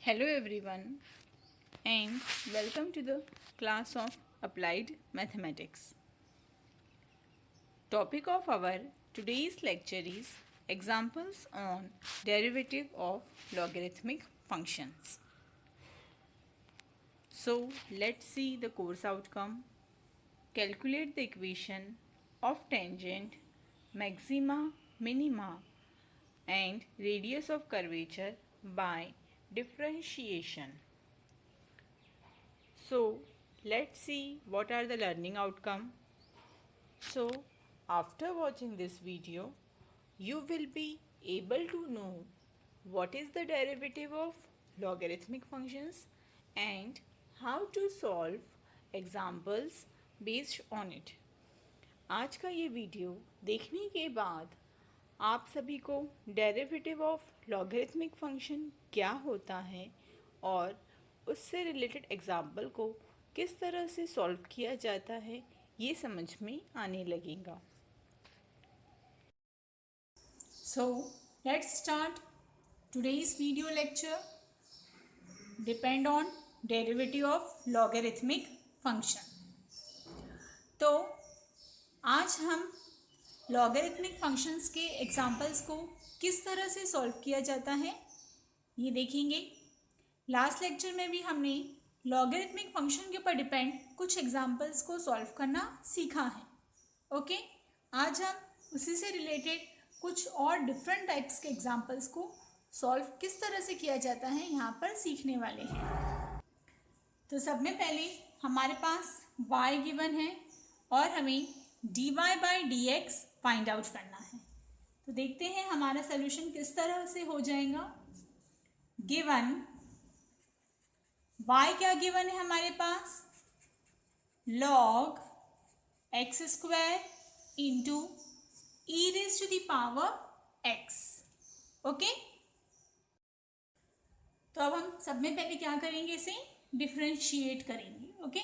Hello everyone and welcome to the class of Applied Mathematics. Topic of our today's lecture is examples on derivative of logarithmic functions. So let's see the course outcome. Calculate the equation of tangent, maxima, minima and radius of curvature by differentiation. So let's see what are the learning outcome. So after watching this video, you will be able to know what is the derivative of logarithmic functions and how to solve examples based on it. आज का ये video देखने के बाद आप सभी को derivative of logarithmic function क्या होता है और उससे रिलेटेड एग्जाम्पल को किस तरह से सॉल्व किया जाता है ये समझ में आने लगेगा. So let's start today's video lecture. Depend on derivative of logarithmic function. तो आज हम logarithmic functions के examples को किस तरह से solve किया जाता है ये देखेंगे. लास्ट लेक्चर में भी हमने लॉगरिथमिक फंक्शन के ऊपर डिपेंड कुछ एग्जाम्पल्स को सॉल्व करना सीखा है. ओके, आज हम उसी से रिलेटेड कुछ और डिफरेंट टाइप्स के एग्जाम्पल्स को सॉल्व किस तरह से किया जाता है यहाँ पर सीखने वाले हैं. तो सब में पहले हमारे पास y गिवन है और हमें dy by d x find out करना है. तो देखते हैं हमारा सोल्यूशन किस तरह से हो जाएगा. गिवन y क्या गिवन है हमारे पास, log x square into e raise to the power x. Okay, तो अब हम सब में पहले क्या करेंगे, इसे डिफरेंशिएट करेंगे. Okay,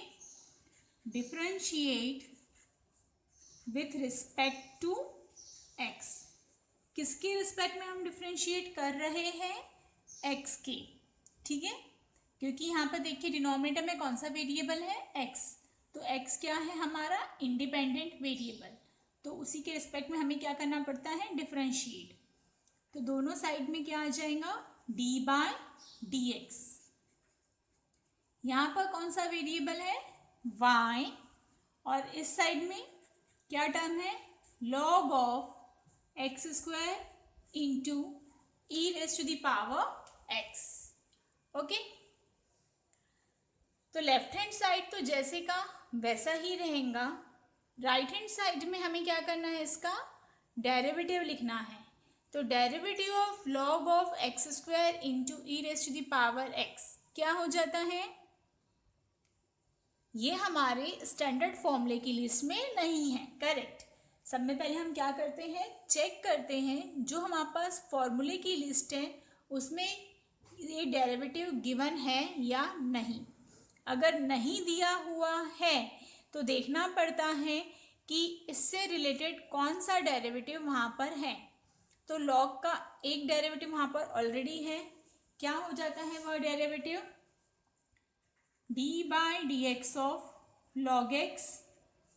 differentiate with respect to x. किसके रिस्पेक्ट में हम डिफरेंशिएट कर रहे हैं, x के. ठीक है, क्योंकि यहाँ पर देखिए डिनोमिनेटर में कौन सा वेरिएबल है, x. तो x क्या है हमारा, इंडिपेंडेंट वेरिएबल. तो उसी के रिस्पेक्ट में हमें क्या करना पड़ता है, डिफरेंशिएट. तो दोनों साइड में क्या आ जाएगा, d बाय डी एक्स. यहाँ पर कौन सा वेरिएबल है, y. और इस साइड में क्या टर्म है, log of x square into e raise to the power x. Okay, तो लेफ्ट हैंड साइड तो जैसे का वैसा ही रहेगा. राइट हैंड साइड में हमें क्या करना है, इसका डेरिवेटिव लिखना है. तो derivative of log of x square into e raise to the power x क्या हो जाता है, ये हमारे स्टैंडर्ड फॉर्मूले की लिस्ट में नहीं है. करेक्ट. सब में पहले हम क्या करते हैं, चेक करते हैं जो हमारे पास फॉर्मूले की लिस्ट है उसमें ये डेरिवेटिव गिवन है या नहीं. अगर नहीं दिया हुआ है तो देखना पड़ता है कि इससे रिलेटेड कौन सा डेरिवेटिव वहाँ पर है. तो लॉग का एक डेरिवेटिव वहाँ पर ऑलरेडी है. क्या हो जाता है वह derivative, d by d x of log x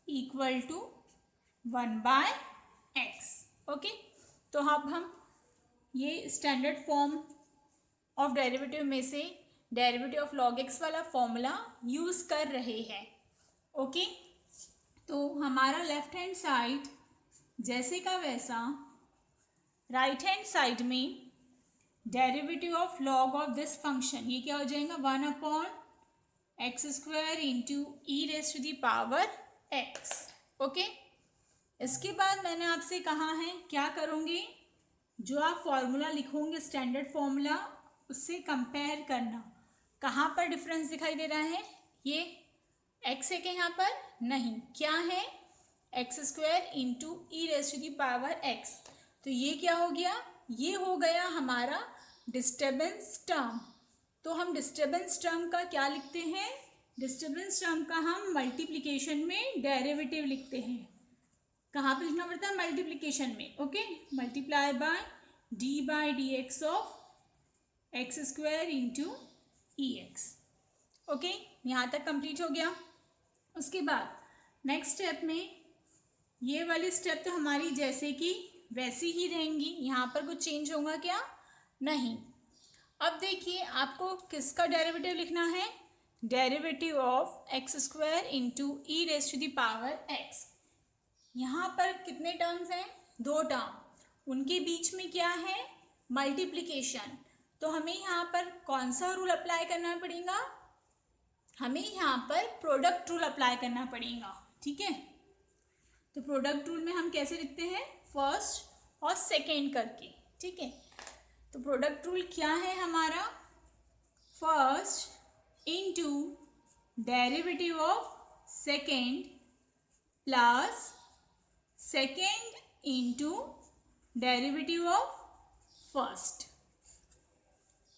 equal to 1 by x. Okay, तो अब हम ये स्टैंडर्ड फॉर्म ऑफ डेरिवेटिव में से डेरिवेटिव ऑफ लॉग एक्स वाला फॉर्मूला यूज कर रहे हैं. ओके, तो हमारा लेफ्ट हैंड साइड जैसे का वैसा, राइट हैंड साइड में derivative of log of this function ये क्या हो जाएगा, 1 upon x square into e raise to the power x. Okay, इसके बाद मैंने आपसे कहा है क्या करोगे, जो आप फॉर्मूला लिखोगे स्टैंडर्ड फॉर्मूला उससे कंपेयर करना. कहाँ पर डिफरेंस दिखाई दे रहा है, ये x है क्या यहाँ पर, नहीं. क्या है, x square into e raise to the power x. तो ये क्या हो गया, ये हो गया हमारा डिस्टर्बेंस टर्म. तो हम डिस्टर्बेंस टर्म का क्या लिखते हैं, डिस्टर्बेंस टर्म का हम मल्टीप्लिकेशन में डेरिवेटिव लिखते हैं. कहाँ पे लिखना पड़ता है, मल्टीप्लिकेशन में. Okay, multiply by D by d x of x square into EX। Okay, यहाँ तक कंप्लीट हो गया। उसके बाद नेक्स्ट स्टेप में ये वाली स्टेप तो हमारी जैसे कि वैसी ही रहेंगी, यहाँ पर कुछ चेंज होगा क्या? नहीं। अब देखिए आपको किसका डेरिवेटिव लिखना है? Derivative of x square into e raise to the power x. यहाँ पर कितने टर्म्स हैं? 2 टर्म, उनके बीच में क्या है? मल्टीप्लिकेशन। तो हमें यहाँ पर कौन सा रूल अप्लाई करना पड़ेगा? हमें यहाँ पर प्रोडक्ट रूल अप्लाई करना पड़ेगा। ठीक है, तो प्रोडक्ट रूल में हम कैसे लिखते हैं? फर्स्ट और सेकेंड करके। ठीक है, तो प्रोडक्ट रूल क्या है हमारा? First into derivative of second plus second into derivative of first.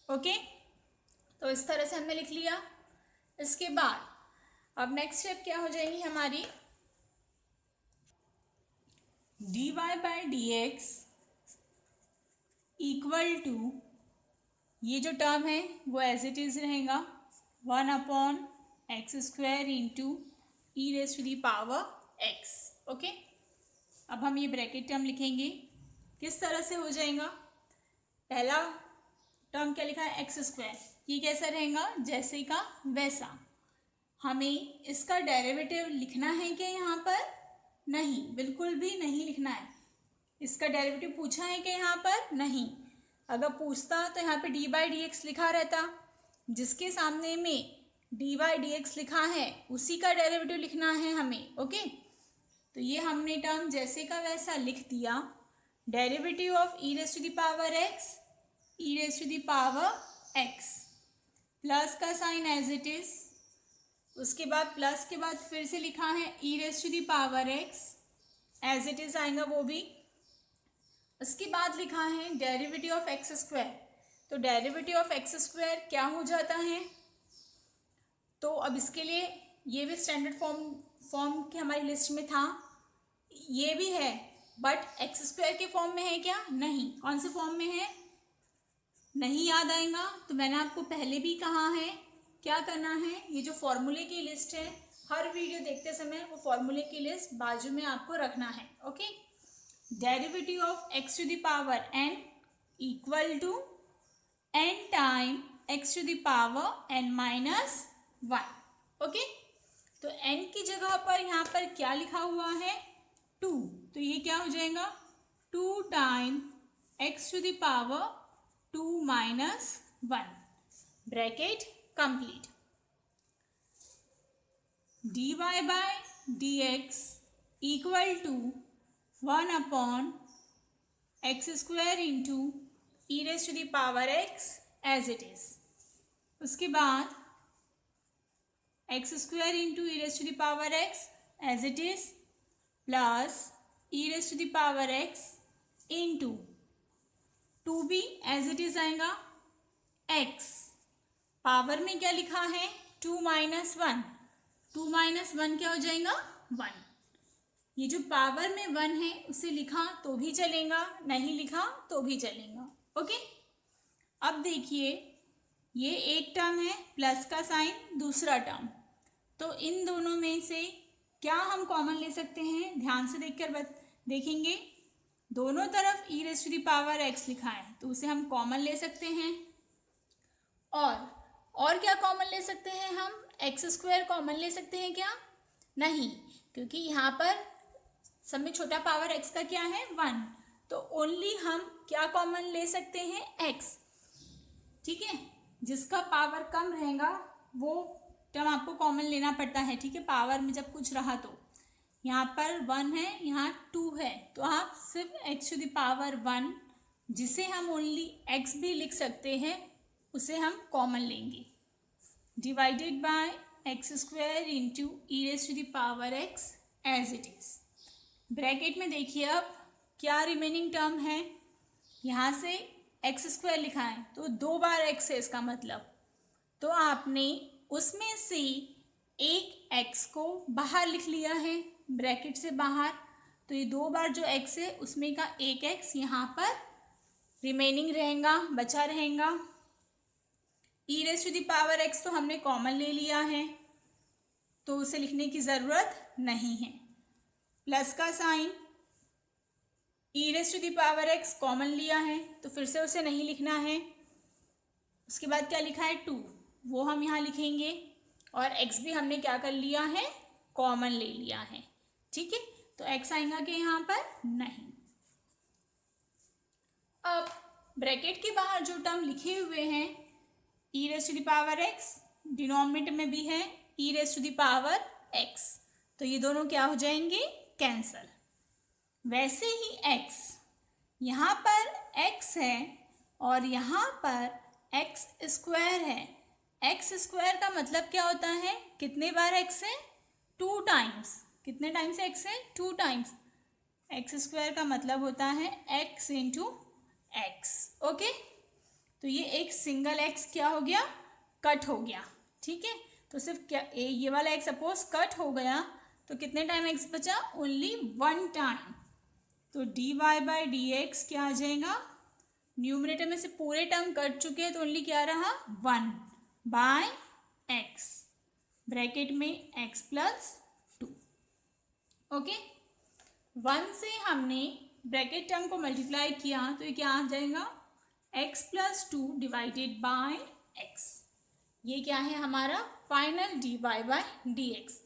Okay, तो इस तरह से हमने लिख लिया। इसके बाद अब नेक्स्ट स्टेप क्या हो जाएगी हमारी? dy by d x equal to, ये जो टर्म है वो एज इट इज रहेगा 1/x² into e raise to the power x। Okay, अब हम ये ब्रैकेट टर्म लिखेंगे। किस तरह से हो जाएगा? पहला टर्म क्या लिखा है? x²। ये कैसा रहेगा? जैसे का वैसा। हमें इसका डेरिवेटिव लिखना है क्या यहाँ पर? नहीं, बिल्कुल भी नहीं लिखना है। इसका डेरिवेटिव पूछा है क्या यहाँ पर? नहीं। अगर पूछता तो यहाँ पे dy बाई डी एक्स लिखा रहता। जिसके सामने में dy बाई डी एक्स लिखा है उसी का डेरिवेटिव लिखना है हमें। ओके, तो ये हमने टर्म जैसे का वैसा लिख दिया। Derivative of e raise to the power x, e raise to the power x, plus का साइन एज इट इज। उसके बाद प्लस के बाद फिर से लिखा है e raise to the power x, as it is आएगा वो भी। उसके बाद लिखा है डेरिवेटिव ऑफ एक्स स्क्वायर। तो डेरिवेटिव ऑफ एक्स स्क्वायर क्या हो जाता है? तो अब इसके लिए ये भी स्टैंडर्ड फॉर्म की हमारी लिस्ट में था, ये भी है, बट एक्स स्क्वायर के फॉर्म में है क्या? नहीं। कौन से फॉर्म में है? नहीं याद आएगा तो मैंने आपको पहले भी कहा है क्या करना है। ये जो फॉर्मूले की लिस्ट है, हर वीडियो देखते समय वो फॉर्मूले की लिस्ट बाजू में आपको रखना है। Okay, derivative of x to the power n equal to n time x to the power n minus 1। Okay, तो n की जगह पर यहाँ पर क्या लिखा हुआ है? 2। तो ये क्या हो जाएगा? 2 time x to the power 2 minus 1। Bracket complete. dy by d x equal to 1/x² into e raise to the power x as it is. उसके बाद x² into e raise to the power x as it is plus e raise to the power x into 2 भी as it is आएगा। x power में क्या लिखा है? 2 minus 1। 2 minus 1 क्या हो जाएगा? 1। ये जो पावर में 1 है उसे लिखा तो भी चलेगा, नहीं लिखा तो भी चलेगा। ओके, अब देखिए ये एक टर्म है प्लस का साइन, दूसरा टर्म, तो इन दोनों में से क्या हम कॉमन ले सकते हैं? ध्यान से देखकर देखेंगे। दोनों तरफ e raise to the power x लिखा है तो उसे हम कॉमन ले सकते हैं। और क्या कॉमन ले सकते हैं हम? x² कॉमन ले सकते हैं क्या? नहीं, क्योंकि यहाँ पर सब में छोटा पावर x का क्या है? 1। तो ओनली हम क्या कॉमन ले सकते हैं? x। ठीक है, जिसका पावर कम रहेगा वो टर्म आपको कॉमन लेना पड़ता है। ठीक है, पावर में जब कुछ रहा तो यहाँ पर 1 है, यहाँ 2 है, तो आप सिर्फ x टू द पावर 1, जिसे हम ओनली x भी लिख सकते हैं, उसे हम कॉमन लेंगे। Divided by x² into e raise to the power x as it is. Bracket में देखिए अब क्या रिमेनिंग टर्म है? यहाँ से x² लिखा है तो 2 बार x है इसका मतलब, तो आपने उसमें से एक x को बाहर लिख लिया है ब्रैकेट से बाहर, तो ये 2 बार जो x है उसमें का एक x यहाँ पर रिमेनिंग रहेगा, बचा रहेगा। E raise to the power x तो हमने कॉमन ले लिया है, तो उसे लिखने की ज़रूरत नहीं है। प्लस का sign, e raise to the power x common लिया है तो फिर से उसे नहीं लिखना है। उसके बाद क्या लिखा है 2, वो हम यहाँ लिखेंगे, और x भी हमने क्या कर लिया है, कॉमन ले लिया है। ठीक है, तो x आएगा कि यहाँ पर नहीं। अब ब्रैकेट के बाहर जो टर्म लिखे हुए हैं e raise to the power x, denominator में भी है e raise to the power x, तो ये दोनों क्या हो जाएंगे, कैंसल। वैसे ही x, यहाँ पर x है और यहाँ पर एक्स स्क्वायर है। एक्स स्क्वायर का मतलब क्या होता है, कितने बार एक्स है, 2 टाइम्स। कितने टाइम्स एक्स है, 2 टाइम्स। एक्स स्क्वायर का मतलब होता है एक्स इंटू एक्स। ओके, तो ये एक सिंगल एक्स क्या हो गया, कट हो गया। ठीक है, तो सिर्फ क्या ये वाला एक्स सपोज कट हो गया तो कितने टाइम एक्स बचा, ओनली 1 टाइम। तो d y by d x क्या आ जाएगा, न्यूमरेटर में से पूरे टर्म कट चुके हैं तो ओनली क्या रहा, 1 बाय एक्स, ब्रैकेट में x प्लस 2। ओके, 1 से हमने ब्रैकेट टर्म को मल्टीप्लाई किया तो ये क्या आ जाएगा, x plus 2 divided by x। ये क्या है हमारा final d y by d x.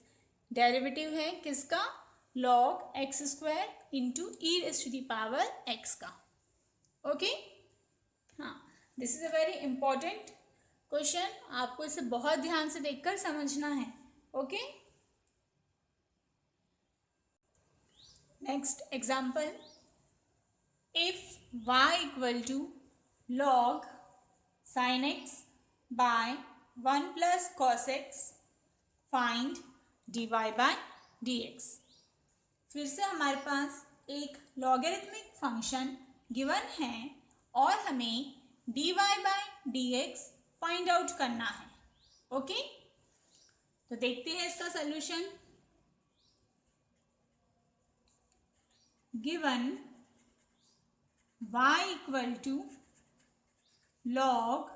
Derivative है किसका, log x square into e raise to the power x का। ओके, हाँ, this is a very important question, आपको इसे बहुत ध्यान से देखकर समझना है। Okay, next example, if y equal to log sine x by 1 plus cos x, find d y by d x. फिर से हमारे पास एक लॉगरिथमिक फंक्शन गिवन है और हमें d y by d x find out करना है। ओके, तो देखते हैं इसका solution. Given y equal to log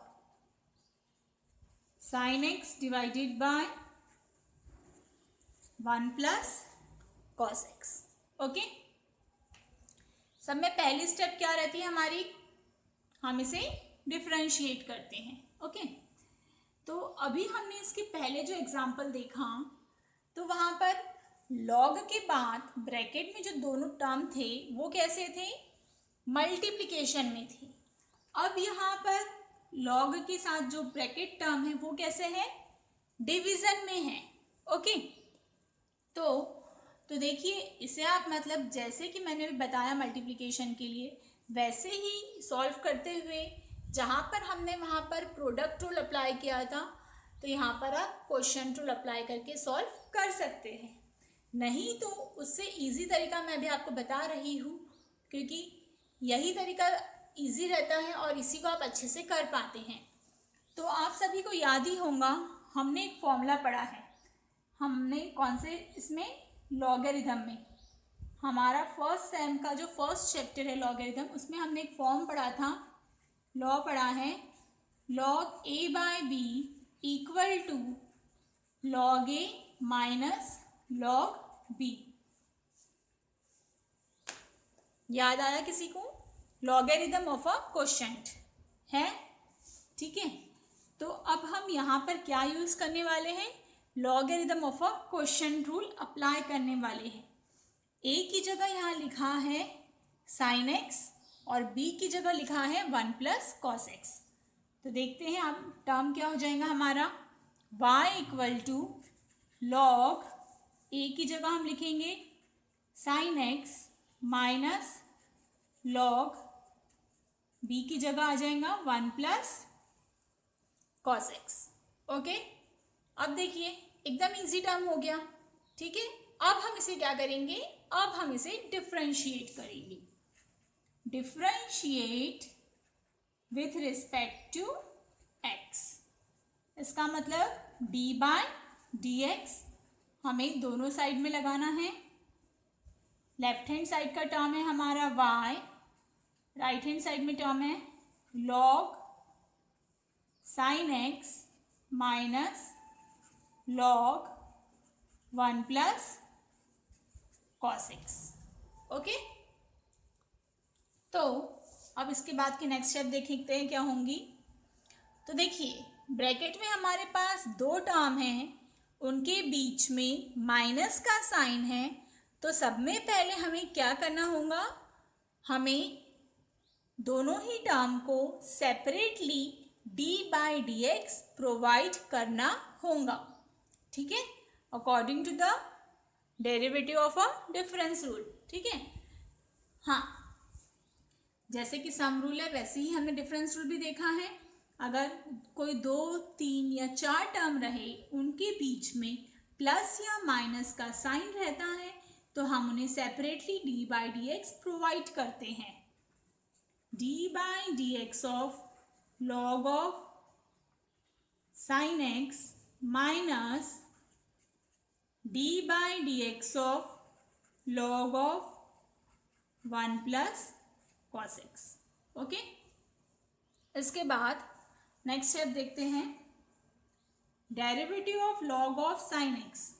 sine x divided by 1 plus cos x. Okay, सब में पहली स्टेप क्या रहती है हमारी, हम इसे डिफरेंशिएट करते हैं। ओके, तो अभी हमने इसके पहले जो एग्जाम्पल देखा तो वहाँ पर लॉग के बाद ब्रैकेट में जो दोनों टर्म थे वो कैसे थे, मल्टीप्लिकेशन में थे। अब यहाँ पर लॉग के साथ जो ब्रैकेट टर्म है वो कैसे है, डिवीजन में है। ओके, तो देखिए इसे आप मतलब जैसे कि मैंने भी बताया मल्टीप्लिकेशन के लिए वैसे ही सॉल्व करते हुए, जहाँ पर हमने वहाँ पर प्रोडक्ट रूल अप्लाई किया था तो यहाँ पर आप क्वेश्चन रूल अप्लाई करके सॉल्व कर सकते हैं। नहीं तो उससे इजी तरीका मैं भी आपको बता रही हूँ, क्योंकि यही तरीका इजी रहता है और इसी को आप अच्छे से कर पाते हैं। तो आप सभी को याद ही होगा, हमने एक फॉर्मूला पढ़ा है, हमने कौन से, इसमें लॉगरिथम में, हमारा फर्स्ट सेम का जो फर्स्ट चैप्टर है लॉगरिथम, उसमें हमने एक फॉर्म पढ़ा था, लॉ पढ़ा है, log a by b equal to log a minus log b. याद आया किसी को, लॉगरिथम ऑफ अ क्वोशिएंट है। ठीक है, तो अब हम यहाँ पर क्या यूज करने वाले हैं, logarithm of a quotient rule apply करने वाले हैं। ए की जगह यहाँ लिखा है साइन एक्स और बी की जगह लिखा है 1 प्लस कॉस एक्स। तो देखते हैं अब टर्म क्या हो जाएगा हमारा, y equal to log a की जगह हम लिखेंगे sine x minus log b की जगह आ जाएगा 1 प्लस कॉस एक्स। ओके, अब देखिए एकदम इजी टर्म हो गया। ठीक है, अब हम इसे क्या करेंगे, अब हम इसे डिफरेंशिएट करेंगे। Differentiate with respect to x, इसका मतलब डी बाय डी एक्स हमें दोनों साइड में लगाना है। लेफ्ट हैंड साइड का टर्म है हमारा y, राइट हैंड साइड में टर्म है log sine x minus log 1 plus cos x. Okay, तो अब इसके बाद की नेक्स्ट स्टेप देखते हैं क्या होंगी। तो देखिए, ब्रैकेट में हमारे पास दो टर्म हैं, उनके बीच में माइनस का साइन है, तो सब में पहले हमें क्या करना होगा, हमें दोनों ही टर्म को separately d by d x provide करना होगा। ठीक है, according to the derivative of a difference rule. ठीक है, हाँ, जैसे कि सम रूल है वैसे ही हमने डिफरेंस रूल भी देखा है। अगर कोई 2, 3 या 4 टर्म रहे, उनके बीच में प्लस या माइनस का साइन रहता है, तो हम उन्हें separately d by d x provide करते हैं। D by d x of log of sine x minus D by d x of log of 1 plus cos x. Okay, इसके बाद नेक्स्ट स्टेप देखते हैं, derivative of log of sine x.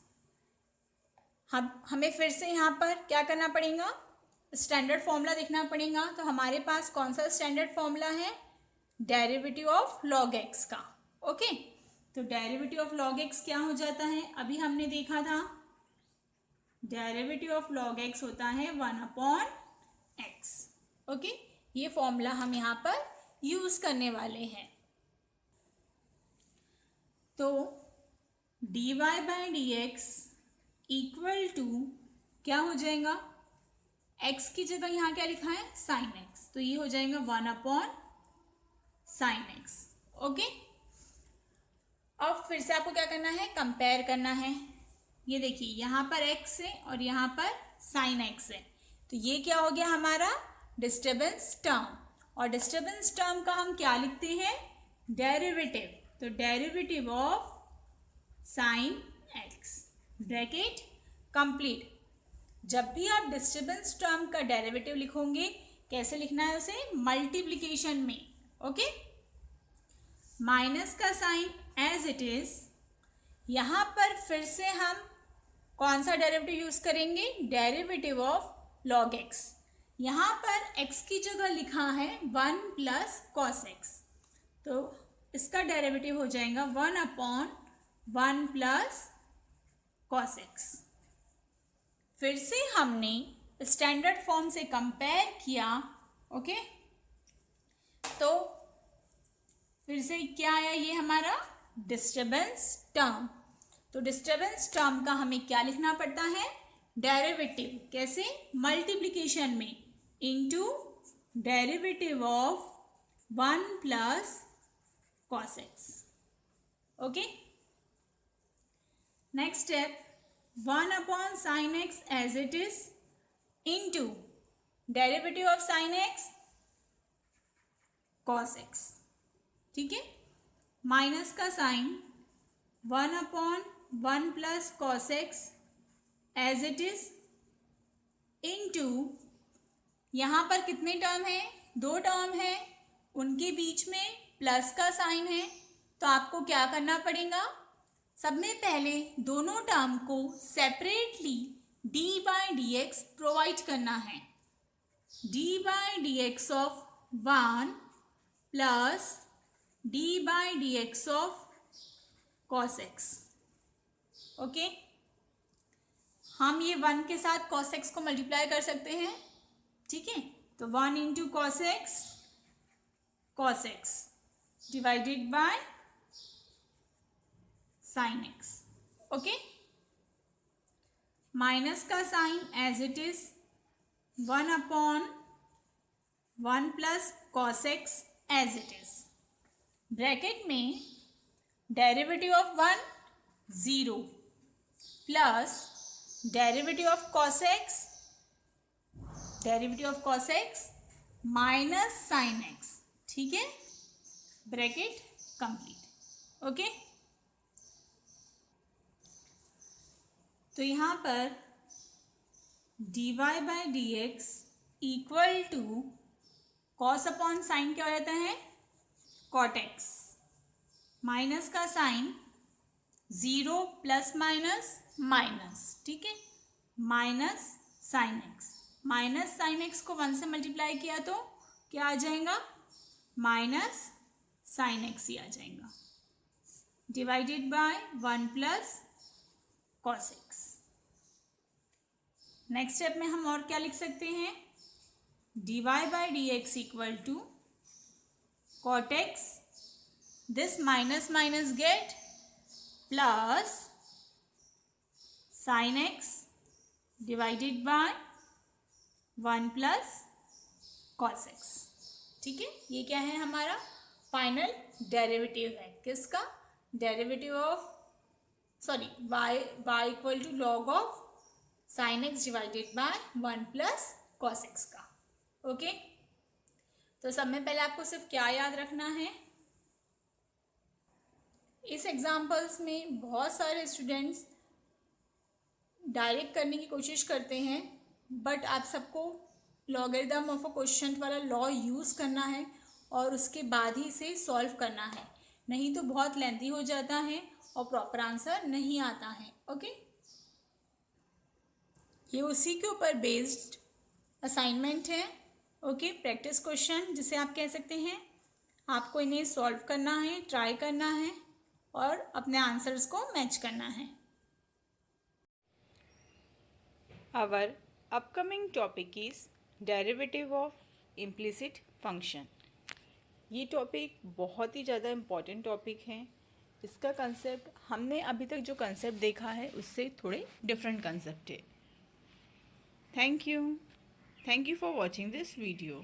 हमें फिर से यहाँ पर क्या करना पड़ेगा, स्टैंडर्ड फॉर्मूला देखना पड़ेगा। तो हमारे पास कौन सा स्टैंडर्ड फॉर्मूला है, डेरिवेटिव ऑफ लॉग एक्स का। ओके, तो डेरिवेटिव ऑफ लॉग एक्स क्या हो जाता है, अभी हमने देखा था, डेरिवेटिव ऑफ लॉग एक्स होता है 1/x। ओके, ये फॉर्मूला हम यहाँ पर यूज करने वाले हैं। तो d y by d x equal to क्या हो जाएगा, x की जगह यहाँ क्या लिखा है, साइन x, तो ये हो जाएगा 1/sin x। ओके, अब फिर से आपको क्या करना है, कंपेयर करना है। ये देखिए, यहाँ पर x है और यहाँ पर साइन x है, तो ये क्या हो गया हमारा डिस्टर्बेंस टर्म, और डिस्टर्बेंस टर्म का हम क्या लिखते हैं, डेरिवेटिव। तो derivative of sine x, bracket complete. जब भी आप डिस्टर्बेंस टर्म का डेरिवेटिव लिखोगे, कैसे लिखना है उसे, मल्टीप्लिकेशन में। ओके, माइनस का साइन एज इट इज, यहाँ पर फिर से हम कौन सा डेरिवेटिव यूज करेंगे, डेरिवेटिव ऑफ लॉग एक्स। यहाँ पर x की जगह लिखा है 1 प्लस कॉस एक्स, तो इसका डेरिवेटिव हो जाएगा 1/1 प्लस कॉस एक्स। फिर से हमने स्टैंडर्ड फॉर्म से कंपेयर किया। ओके, तो फिर से क्या आया, ये हमारा डिस्टर्बेंस टर्म। तो डिस्टर्बेंस टर्म का हमें क्या लिखना पड़ता है, डेरिवेटिव। कैसे, मल्टीप्लिकेशन में, into derivative of 1 plus cos x. Okay, next step, 1/sin x as it is into derivative of sin x cos x। ठीक है, माइनस का sign 1/1 plus cos x as it is into, यहाँ पर कितने term है, 2 term है, उनके बीच में प्लस का साइन है, तो आपको क्या करना पड़ेगा, सब में पहले दोनों टर्म को separately d by d x provide करना है। D by d x of 1 plus D by d x of cos x. Okay, हम ये 1 के साथ कॉस एक्स को मल्टीप्लाई कर सकते हैं। ठीक है, तो 1 into cos x divided by sine x. Okay, minus का sign as it is 1/1 plus cos x as it is, bracket में derivative of 1 0 plus derivative of cos x minus sine x. ठीक है, ब्रैकेट कंप्लीट। ओके, तो यहाँ पर d y by d x equal to cos upon sine क्या हो जाता है, कॉट एक्स। माइनस का sign, zero plus minus minus, ठीक है, minus sine x. Minus sine x को 1 से मल्टीप्लाई किया तो क्या आ जाएगा, माइनस साइन एक्स ही आ जाएगा, divided by 1 plus cos x. Next step में हम और क्या लिख सकते हैं, dy by d x equal to cot x, this minus minus get plus sine x divided by 1 plus cos x. ठीक है, ये क्या है, हमारा फाइनल डेरिवेटिव है, किसका, derivative of sorry y equal to log of sine x divided by 1 plus cos x का। Okay, तो सब में पहले आपको सिर्फ क्या याद रखना है, इस एग्जाम्पल्स में बहुत सारे स्टूडेंट्स डायरेक्ट करने की कोशिश करते हैं, बट आप सबको लॉगरिथम ऑफ अ क्वेश्चन वाला लॉ यूज़ करना है और उसके बाद ही इसे सॉल्व करना है, नहीं तो बहुत लेंथी हो जाता है और प्रॉपर आंसर नहीं आता है। ओके, ये उसी के ऊपर बेस्ड असाइनमेंट है। ओके, प्रैक्टिस क्वेश्चन जिसे आप कह सकते हैं, आपको इन्हें सॉल्व करना है, ट्राई करना है और अपने आंसर्स को मैच करना है। Our upcoming topic is derivative of implicit function. ये टॉपिक बहुत ही ज़्यादा इम्पॉर्टेंट टॉपिक है। इसका कंसेप्ट हमने अभी तक जो कंसेप्ट देखा है उससे थोड़े डिफरेंट कंसेप्ट है। Thank you for watching this video.